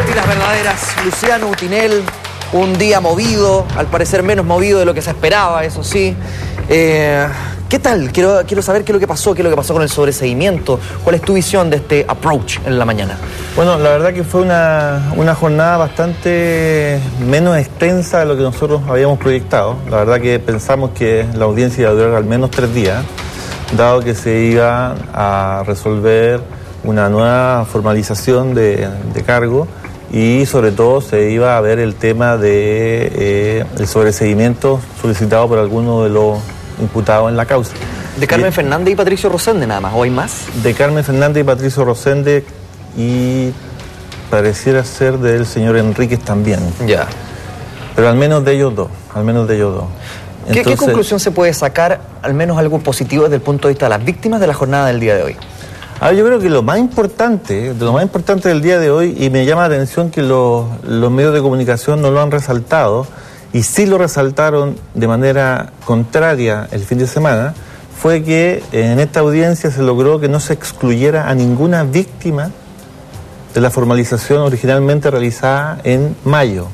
Mentiras verdaderas. Luciano Utinel, un día movido, al parecer menos movido de lo que se esperaba, eso sí. ¿Qué tal? Quiero saber qué es lo que pasó con el sobreseguimiento. ¿Cuál es tu visión de este approach en la mañana? Bueno, la verdad que fue una jornada bastante menos extensa de lo que nosotros habíamos proyectado. La verdad que pensamos que la audiencia iba a durar al menos 3 días, dado que se iba a resolver una nueva formalización de cargo y sobre todo se iba a ver el tema de el sobreseguimiento solicitado por alguno de los imputados en la causa. ¿De Carmen Fernández y Patricio Rosende nada más, o hay más? De Carmen Fernández y Patricio Rosende y pareciera ser del señor Enríquez también. Ya. Pero al menos de ellos dos, ¿Qué conclusión se puede sacar, al menos algo positivo desde el punto de vista de las víctimas de la jornada del día de hoy? Yo creo que lo más importante del día de hoy, y me llama la atención que los medios de comunicación no lo han resaltado, y sí lo resaltaron de manera contraria el fin de semana, fue que en esta audiencia se logró que no se excluyera a ninguna víctima de la formalización originalmente realizada en mayo.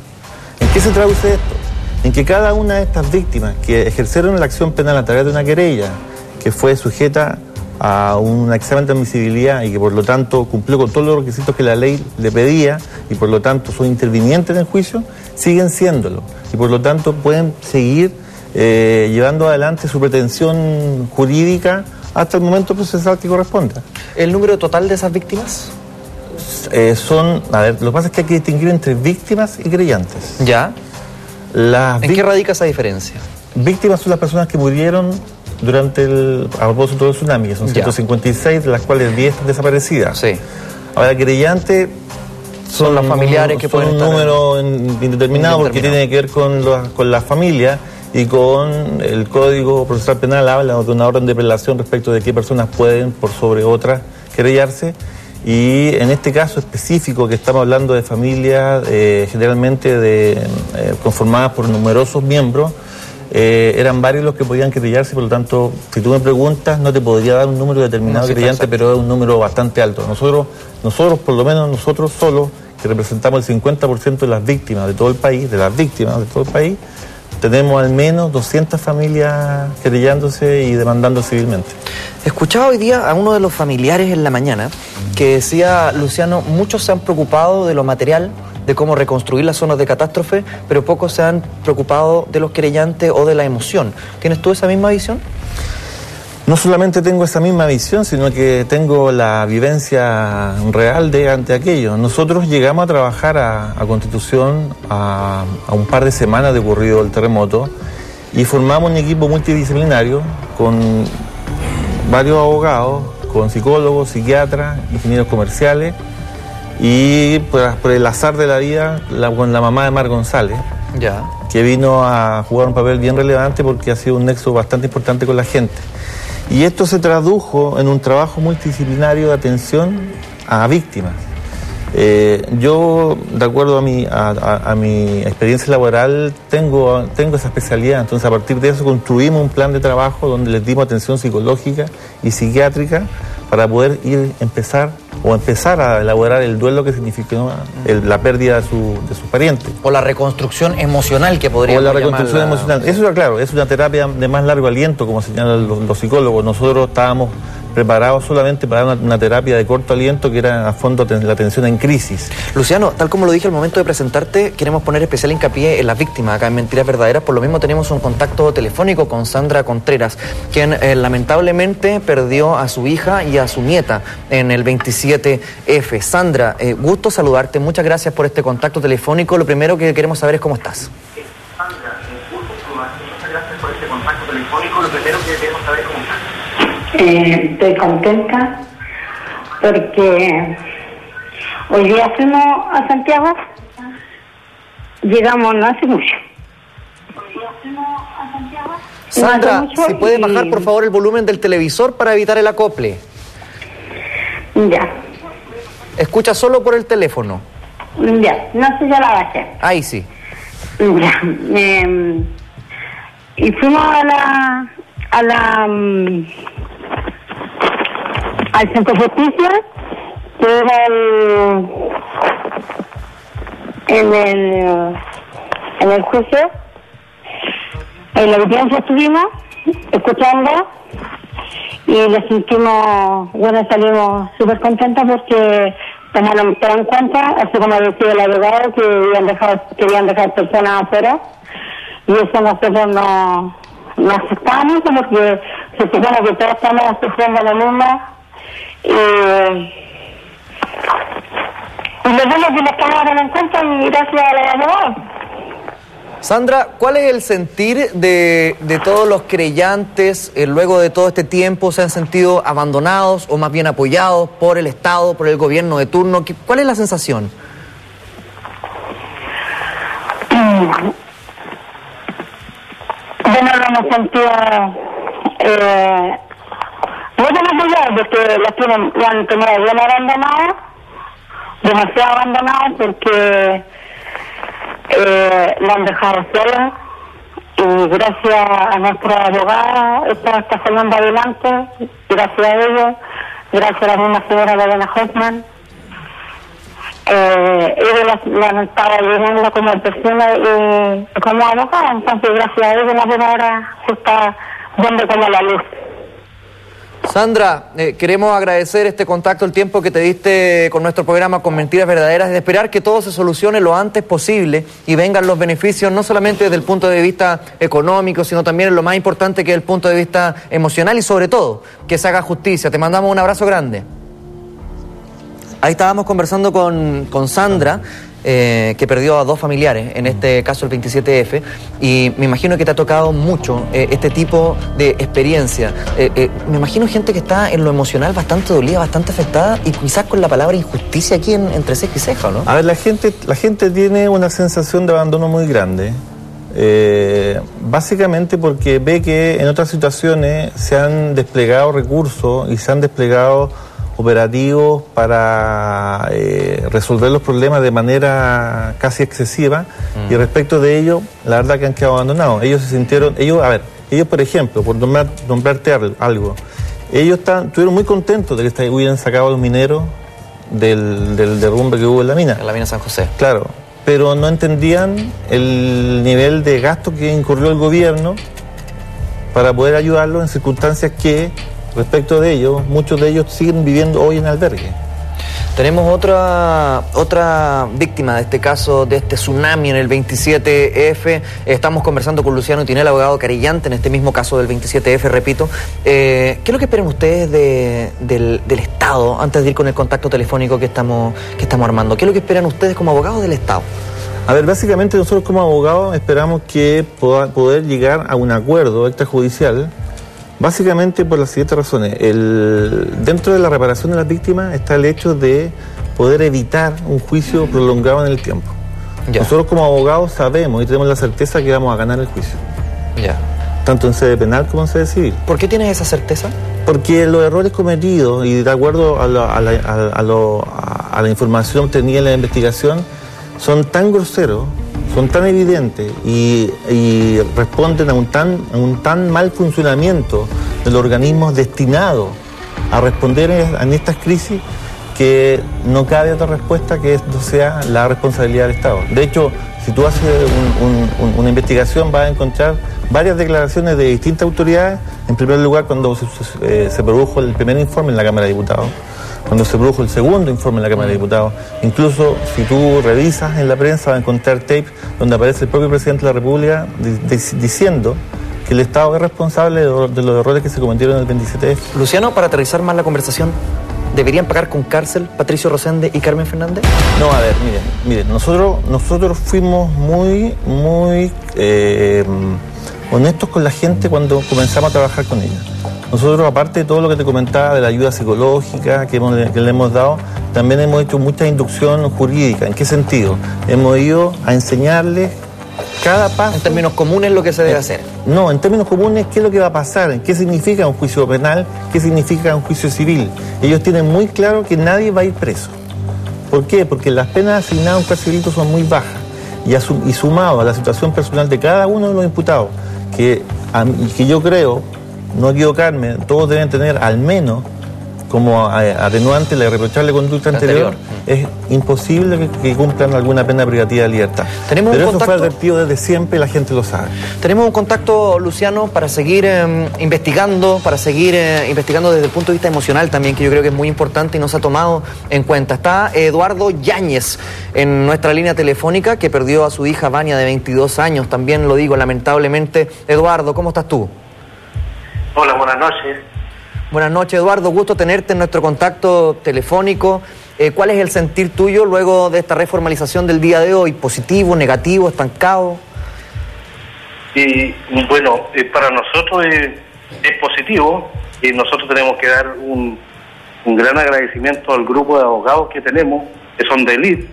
¿En qué se traduce esto? En que cada una de estas víctimas que ejercieron la acción penal a través de una querella que fue sujeta a un examen de admisibilidad y que por lo tanto cumplió con todos los requisitos que la ley le pedía y por lo tanto son intervinientes en el juicio, siguen siéndolo y por lo tanto pueden seguir llevando adelante su pretensión jurídica hasta el momento procesal que corresponda. ¿El número total de esas víctimas? Lo que pasa es que hay que distinguir entre víctimas y creyentes. ¿Ya? ¿En qué radica esa diferencia? Víctimas son las personas que murieron a propósito del tsunami, que son 156, de las cuales 10 están desaparecidas. Sí. Ahora, creyentes son los familiares que pueden estar... un número indeterminado porque tiene que ver con la familia y con el Código Procesal Penal habla de una orden de prelación respecto de qué personas pueden por sobre otras querellarse. Y en este caso específico que estamos hablando de familias generalmente conformadas por numerosos miembros, eran varios los que podían querellarse, por lo tanto, si tú me preguntas, no te podría dar un número determinado de querellantes, pero es un número bastante alto. Nosotros, por lo menos nosotros solos, que representamos el 50% de las víctimas de todo el país, tenemos al menos 200 familias querellándose y demandando civilmente. Escuchaba hoy día a uno de los familiares en la mañana que decía, Luciano, muchos se han preocupado de lo material, de cómo reconstruir las zonas de catástrofe, pero pocos se han preocupado de los querellantes o de la emoción. ¿Tienes tú esa misma visión? No solamente tengo esa misma visión, sino que tengo la vivencia real ante aquello. Nosotros llegamos a trabajar a Constitución a un par de semanas de ocurrido el terremoto y formamos un equipo multidisciplinario con varios abogados, con psicólogos, psiquiatras, ingenieros comerciales y por el azar de la vida con la mamá de Mar González, que vino a jugar un papel bien relevante porque ha sido un nexo bastante importante con la gente. Y esto se tradujo en un trabajo multidisciplinario de atención a víctimas. Yo, de acuerdo a mi experiencia laboral, tengo esa especialidad. Entonces, a partir de eso, construimos un plan de trabajo donde les dimos atención psicológica y psiquiátrica para poder empezar a elaborar el duelo que significó la pérdida de sus parientes. O la reconstrucción emocional que podríamos llamar. O la reconstrucción emocional. Eso, claro, es una terapia de más largo aliento, como señalan los psicólogos. Nosotros estábamos preparados solamente para dar una terapia de corto aliento que era a fondo la atención en crisis. Luciano, tal como lo dije al momento de presentarte, queremos poner especial hincapié en las víctimas acá en Mentiras Verdaderas. Por lo mismo tenemos un contacto telefónico con Sandra Contreras, quien lamentablemente perdió a su hija y a su nieta en el 27F. Sandra, gusto saludarte, muchas gracias por este contacto telefónico. Lo primero que queremos saber es cómo estás. Sandra, gusto saludarte, muchas gracias por este contacto telefónico. Lo primero que queremos saber es cómo estás. Estoy contenta porque hoy día fuimos a Santiago, llegamos no hace mucho. Sandra, si puedes bajar por favor el volumen del televisor para evitar el acople. Ya. Escucha solo por el teléfono. Ya, no sé, ya la bajé. Ahí sí. Ya. Y fuimos al centro de justicia, que era en el juicio, en la audiencia estuvimos escuchando y le sentimos, bueno, salimos súper contentos porque tomaron en cuenta, así como decía el abogado, que querían dejar personas afuera, y eso nosotros no aceptamos porque se supone que todos estamos sufriendo lo mismo, y les digo que les tomaron en cuenta y gracias a la abogada. Sandra, ¿cuál es el sentir de todos los creyentes luego de todo este tiempo? ¿Se han sentido abandonados o más bien apoyados por el Estado, por el gobierno de turno? ¿Cuál es la sensación? Bueno, lo hemos sentido muy bien apoyados porque lo han tenido bien abandonados, demasiado abandonados porque lo han dejado solo, y gracias a nuestra abogada esto está saliendo adelante, gracias a ellos, gracias a la misma señora Elena Hoffman. Ellos la han estado ayudando como persona y como abogada, entonces gracias a ellos la abogada se está dando como la luz. Sandra, queremos agradecer este contacto, el tiempo que te diste con nuestro programa Con Mentiras Verdaderas, de esperar que todo se solucione lo antes posible y vengan los beneficios, no solamente desde el punto de vista económico, sino también en lo más importante, que es el punto de vista emocional, y sobre todo, que se haga justicia. Te mandamos un abrazo grande. Ahí estábamos conversando con Sandra, que perdió a 2 familiares, en este caso el 27F, y me imagino que te ha tocado mucho este tipo de experiencia. Me imagino gente que está en lo emocional bastante dolida, bastante afectada, y quizás con la palabra injusticia aquí entre ceja y ceja, ¿no? A ver, la gente tiene una sensación de abandono muy grande, básicamente porque ve que en otras situaciones se han desplegado recursos y se han desplegado operativos para resolver los problemas de manera casi excesiva, y respecto de ello, la verdad que han quedado abandonados. Ellos se sintieron, ellos por ejemplo, por nombrarte algo, ellos estuvieron muy contentos de que hubieran sacado a los mineros del derrumbe que hubo en la mina. En la mina San José. Claro, pero no entendían el nivel de gasto que incurrió el gobierno para poder ayudarlos en circunstancias que, respecto de ellos, muchos de ellos siguen viviendo hoy en albergue. Tenemos otra víctima de este caso, de este tsunami en el 27F. Estamos conversando con Luciano Tinel, abogado querellante en este mismo caso del 27F, repito. ¿Qué es lo que esperan ustedes del Estado, antes de ir con el contacto telefónico que estamos armando? ¿Qué es lo que esperan ustedes como abogados del Estado? A ver, básicamente nosotros como abogados esperamos que poder llegar a un acuerdo extrajudicial, básicamente por las siguientes razones. Dentro de la reparación de las víctimas está el hecho de poder evitar un juicio prolongado en el tiempo. Ya. Nosotros como abogados sabemos y tenemos la certeza que vamos a ganar el juicio. Ya. Tanto en sede penal como en sede civil. ¿Por qué tienes esa certeza? Porque los errores cometidos, y de acuerdo a la información obtenida en la investigación, son tan groseros, son tan evidentes y responden a un tan mal funcionamiento de los organismos destinados a responder en estas crisis, que no cabe otra respuesta que esto sea la responsabilidad del Estado. De hecho, si tú haces una investigación, vas a encontrar varias declaraciones de distintas autoridades. En primer lugar, cuando se produjo el primer informe en la Cámara de Diputados, cuando se produjo el segundo informe en la Cámara de Diputados. Incluso si tú revisas en la prensa vas a encontrar tapes donde aparece el propio presidente de la República diciendo que el Estado es responsable de los errores que se cometieron en el 27F. Luciano, para aterrizar más la conversación, ¿deberían pagar con cárcel Patricio Rosende y Carmen Fernández? No, a ver, miren, nosotros fuimos muy honestos con la gente cuando comenzamos a trabajar con ella. Nosotros, aparte de todo lo que te comentaba de la ayuda psicológica que le hemos dado, también hemos hecho mucha inducción jurídica. ¿En qué sentido? Hemos ido a enseñarles cada paso. En términos comunes, lo que se debe hacer. No, en términos comunes, ¿qué es lo que va a pasar? ¿Qué significa un juicio penal? ¿Qué significa un juicio civil? Ellos tienen muy claro que nadie va a ir preso. ¿Por qué? Porque las penas asignadas a un carcelito son muy bajas. Y sumado a la situación personal de cada uno de los imputados, que yo creo, no equivocarme, todos deben tener al menos como atenuante la irreprochable conducta anterior, es imposible que cumplan alguna pena privativa de libertad. Pero eso fue advertido desde siempre y la gente lo sabe. Tenemos un contacto, Luciano, para seguir investigando, desde el punto de vista emocional también, que yo creo que es muy importante y no se ha tomado en cuenta. Está Eduardo Yáñez en nuestra línea telefónica, que perdió a su hija Vania de 22 años, también lo digo lamentablemente. Eduardo, ¿cómo estás tú? Hola, buenas noches. Buenas noches, Eduardo, gusto tenerte en nuestro contacto telefónico. ¿Cuál es el sentir tuyo luego de esta reformalización del día de hoy? ¿Positivo, negativo, estancado? Bueno, para nosotros es positivo y nosotros tenemos que dar un gran agradecimiento al grupo de abogados que tenemos, que son de élite.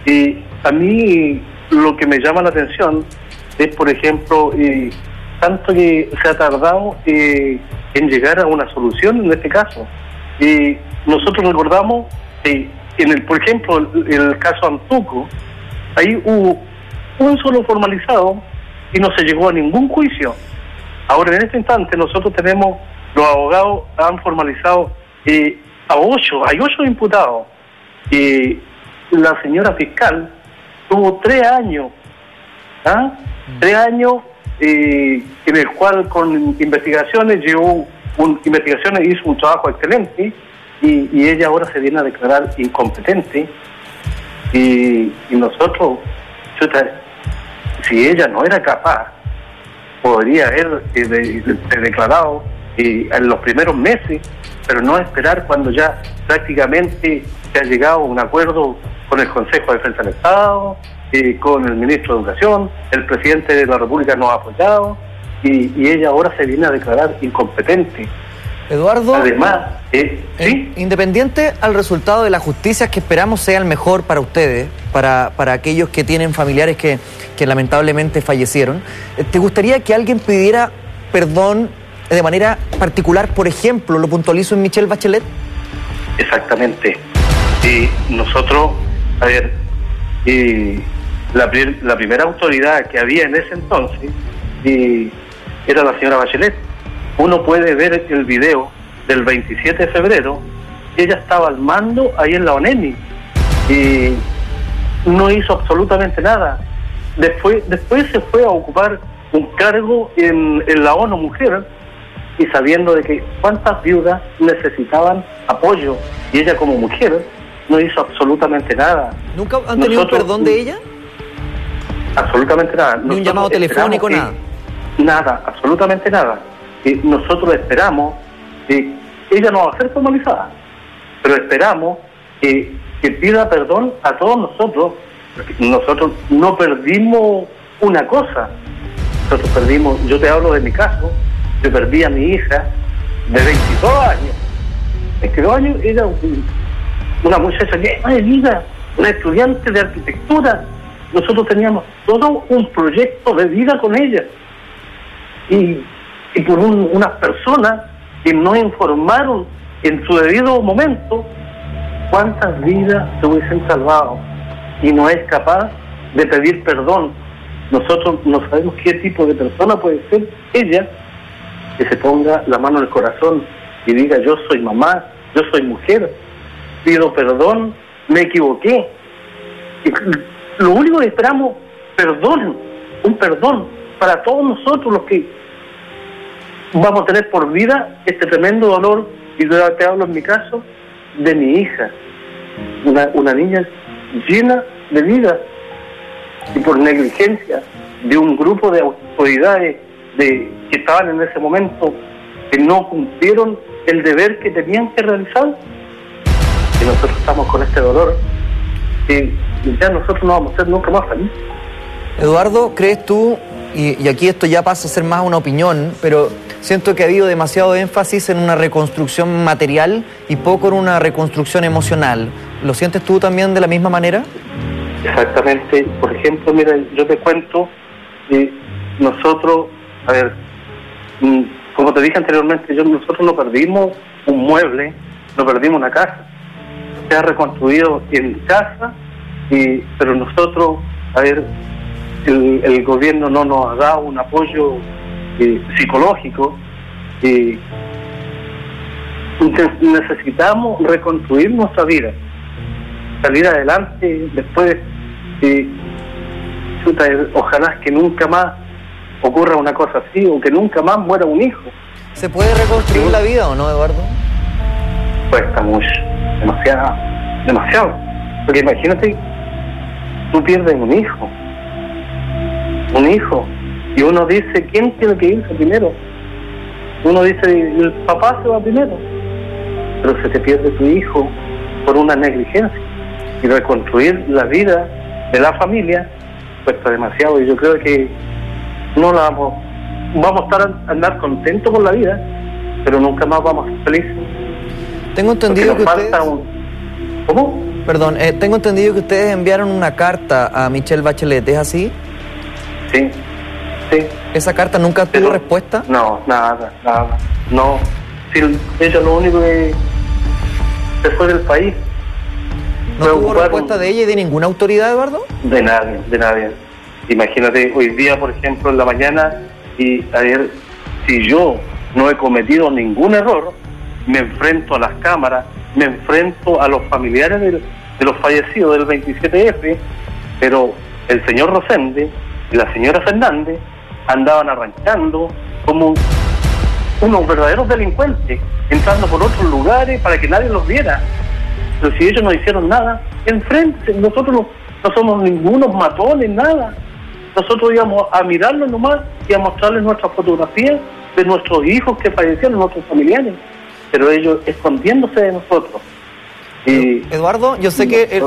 Y a mí lo que me llama la atención es, por ejemplo, tanto que se ha tardado en llegar a una solución en este caso. Nosotros recordamos, por ejemplo, el caso Antuco, ahí hubo un solo formalizado y no se llegó a ningún juicio. Ahora, en este instante, nosotros tenemos, los abogados han formalizado hay 8 imputados. La señora fiscal tuvo 3 años, 3 años en el cual con investigaciones hizo un trabajo excelente y ella ahora se viene a declarar incompetente y nosotros, si ella no era capaz, podría haber declarado en los primeros meses, pero no esperar cuando ya prácticamente se ha llegado a un acuerdo con el Consejo de Defensa del Estado, con el Ministro de Educación, el Presidente de la República nos ha apoyado y ella ahora se viene a declarar incompetente. Eduardo, además, ¿sí? Independiente al resultado de la justicia que esperamos sea el mejor para ustedes, para aquellos que tienen familiares que lamentablemente fallecieron, ¿te gustaría que alguien pidiera perdón de manera particular, por ejemplo, lo puntualizo en Michelle Bachelet? Exactamente. Nosotros, a ver, la primera autoridad que había en ese entonces era la señora Bachelet. Uno puede ver el video del 27 de febrero, ella estaba al mando ahí en la ONEMI y no hizo absolutamente nada. Después se fue a ocupar un cargo en la ONU Mujer y sabiendo de que cuántas viudas necesitaban apoyo y ella como mujer no hizo absolutamente nada. ¿Nunca han tenido perdón de ella? Absolutamente nada. ¿Ni un llamado telefónico, nada? Nada, absolutamente nada. Nosotros esperamos que ella no va a ser formalizada, pero esperamos que pida perdón a todos nosotros, porque nosotros no perdimos una cosa, nosotros perdimos, yo te hablo de mi caso, yo perdí a mi hija de 22 años, 22 años, era una muchacha que es vida, una estudiante de arquitectura, nosotros teníamos todo un proyecto de vida con ella, y por unas personas que no informaron en su debido momento, cuántas vidas se hubiesen salvado, y no es capaz de pedir perdón. Nosotros no sabemos qué tipo de persona puede ser ella, que se ponga la mano en el corazón y diga: yo soy mamá, yo soy mujer, pido perdón, me equivoqué. Y lo único que esperamos, perdón, un perdón para todos nosotros los que vamos a tener por vida este tremendo dolor, y yo te hablo en mi caso de mi hija, una niña llena de vida, y por negligencia de un grupo de autoridades que estaban en ese momento, que no cumplieron el deber que tenían que realizar, y nosotros estamos con este dolor, que ya nosotros no vamos a ser nunca más felices. Eduardo, ¿crees tú, y aquí esto ya pasa a ser más una opinión, pero siento que ha habido demasiado énfasis en una reconstrucción material y poco en una reconstrucción emocional? ¿Lo sientes tú también de la misma manera? Exactamente. Por ejemplo, mira, yo te cuento, nosotros, a ver, como te dije anteriormente, nosotros no perdimos un mueble, no perdimos una casa. Se ha reconstruido en casa, pero nosotros, a ver, el gobierno no nos ha dado un apoyo psicológico, necesitamos reconstruir nuestra vida, salir adelante después. Ojalá que nunca más ocurra una cosa así, o que nunca más muera un hijo. ¿Se puede reconstruir la vida o no, Eduardo? Cuesta mucho, demasiado. Porque imagínate, tú pierdes un hijo, y uno dice, ¿quién tiene que irse primero? Uno dice, el papá se va primero, pero se te pierde tu hijo por una negligencia, y reconstruir la vida de la familia cuesta demasiado, y yo creo que no la vamos a andar contentos con la vida, pero nunca más vamos a ser felices. Tengo entendido que ustedes... ¿Cómo? Perdón, tengo entendido que ustedes enviaron una carta a Michelle Bachelet, ¿es así? Sí. ¿Esa carta nunca tuvo respuesta? No, nada. No, si ella lo único que se fue del país. ¿No tuvo respuesta de ella y de ninguna autoridad, Eduardo? De nadie. Imagínate, hoy día, por ejemplo, en la mañana, y ayer, si yo no he cometido ningún error, me enfrento a las cámaras, me enfrento a los familiares de los fallecidos del 27F, pero el señor Rosende y la señora Fernández andaban arrancando como unos verdaderos delincuentes, entrando por otros lugares para que nadie los viera. Pero si ellos no hicieron nada, enfrente, nosotros no somos ningunos matones, nada. Nosotros íbamos a mirarlos nomás y a mostrarles nuestras fotografías de nuestros hijos que fallecieron, nuestros familiares, pero ellos escondiéndose de nosotros. Y Eduardo, yo sé que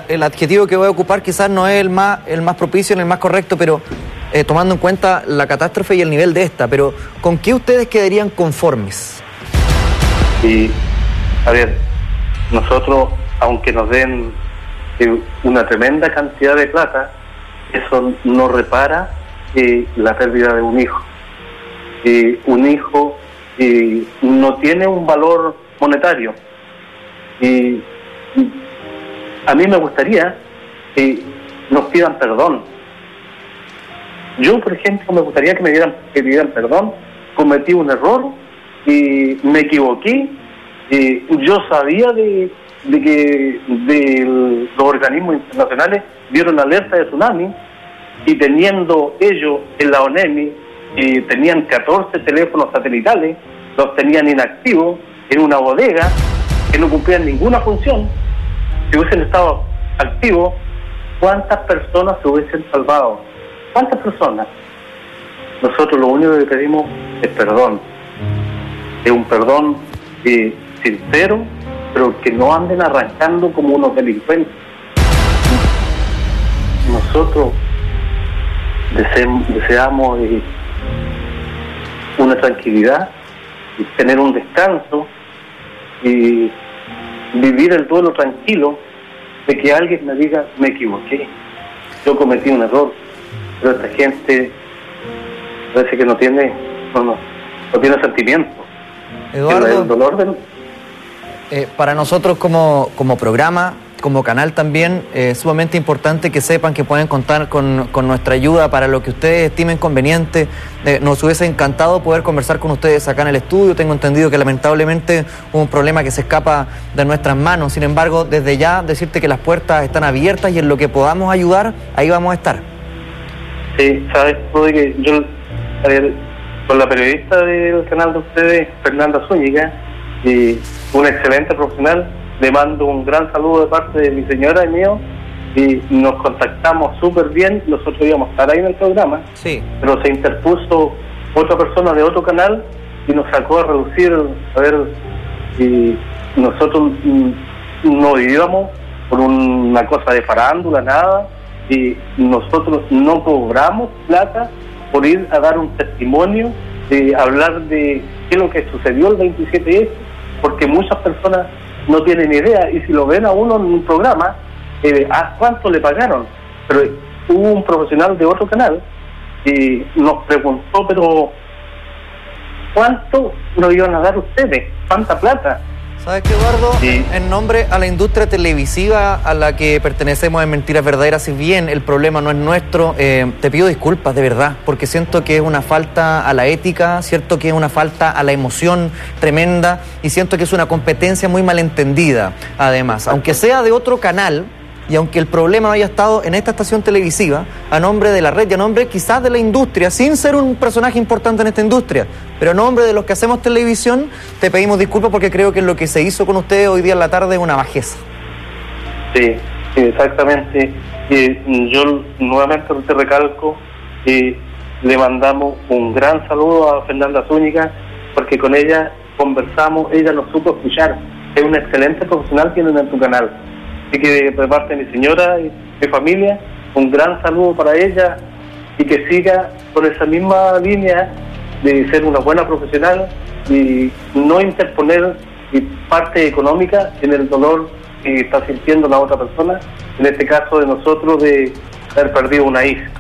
el adjetivo que voy a ocupar quizás no es el más propicio, ni el más correcto, pero tomando en cuenta la catástrofe y el nivel de esta, pero ¿con qué ustedes quedarían conformes? Y, a ver, nosotros, aunque nos den una tremenda cantidad de plata, eso no repara la pérdida de un hijo. Un hijo no tiene un valor monetario. Y a mí me gustaría que nos pidan perdón. Yo, por ejemplo, me gustaría que me dieran perdón. Cometí un error y me equivoqué. Yo sabía de que los organismos internacionales dieron alerta de tsunami, y teniendo ellos en la ONEMI tenían 14 teléfonos satelitales, los tenían inactivos en una bodega que no cumplían ninguna función. Si hubiesen estado activos, ¿cuántas personas se hubiesen salvado? ¿Cuántas personas? Nosotros lo único que pedimos es perdón. Es un perdón sincero, pero que no anden arrancando como unos delincuentes. Nosotros deseamos una tranquilidad, y tener un descanso, y vivir el duelo tranquilo de que alguien me diga, me equivoqué, yo cometí un error. Pero esta gente parece que no tiene sentimiento. Eduardo, el dolor para nosotros como programa, como canal también, es sumamente importante que sepan que pueden contar con nuestra ayuda para lo que ustedes estimen conveniente. Nos hubiese encantado poder conversar con ustedes acá en el estudio. Tengo entendido que lamentablemente hubo un problema que se escapa de nuestras manos. Sin embargo, desde ya decirte que las puertas están abiertas, y en lo que podamos ayudar, ahí vamos a estar. Sí, sabes, que yo, con la periodista del canal de ustedes, Fernanda Zúñiga, y una excelente profesional, le mando un gran saludo de parte de mi señora y mío, y nos contactamos súper bien. Nosotros íbamos a estar ahí en el programa, sí, pero se interpuso otra persona de otro canal y nos sacó a reducir, y nosotros no íbamos por una cosa de farándula, nada, y nosotros no cobramos plata por ir a dar un testimonio, de hablar de qué es lo que sucedió el 27F, porque muchas personas no tienen idea, y si lo ven a uno en un programa, ¿a cuánto le pagaron? Pero hubo un profesional de otro canal y nos preguntó, pero ¿cuánto nos iban a dar ustedes? ¿Cuánta plata? ¿Sabes qué, Eduardo? Sí. En nombre a la industria televisiva a la que pertenecemos en Mentiras Verdaderas, si bien el problema no es nuestro, te pido disculpas de verdad, porque siento que es una falta a la ética, siento que es una falta a la emoción tremenda y siento que es una competencia muy malentendida, además. Aunque sea de otro canal y aunque el problema no haya estado en esta estación televisiva, a nombre de la red y a nombre quizás de la industria, sin ser un personaje importante en esta industria, pero a nombre de los que hacemos televisión, te pedimos disculpas porque creo que lo que se hizo con ustedes hoy día en la tarde es una bajeza. Sí, exactamente. Yo nuevamente te recalco, le mandamos un gran saludo a Fernanda Zúñiga, porque con ella conversamos, ella nos supo escuchar. Es una excelente profesional que tienen en tu canal. Así que de parte de mi señora y mi familia, un gran saludo para ella y que siga por esa misma línea de ser una buena profesional y no interponer parte económica en el dolor que está sintiendo la otra persona, en este caso de nosotros de haber perdido una hija.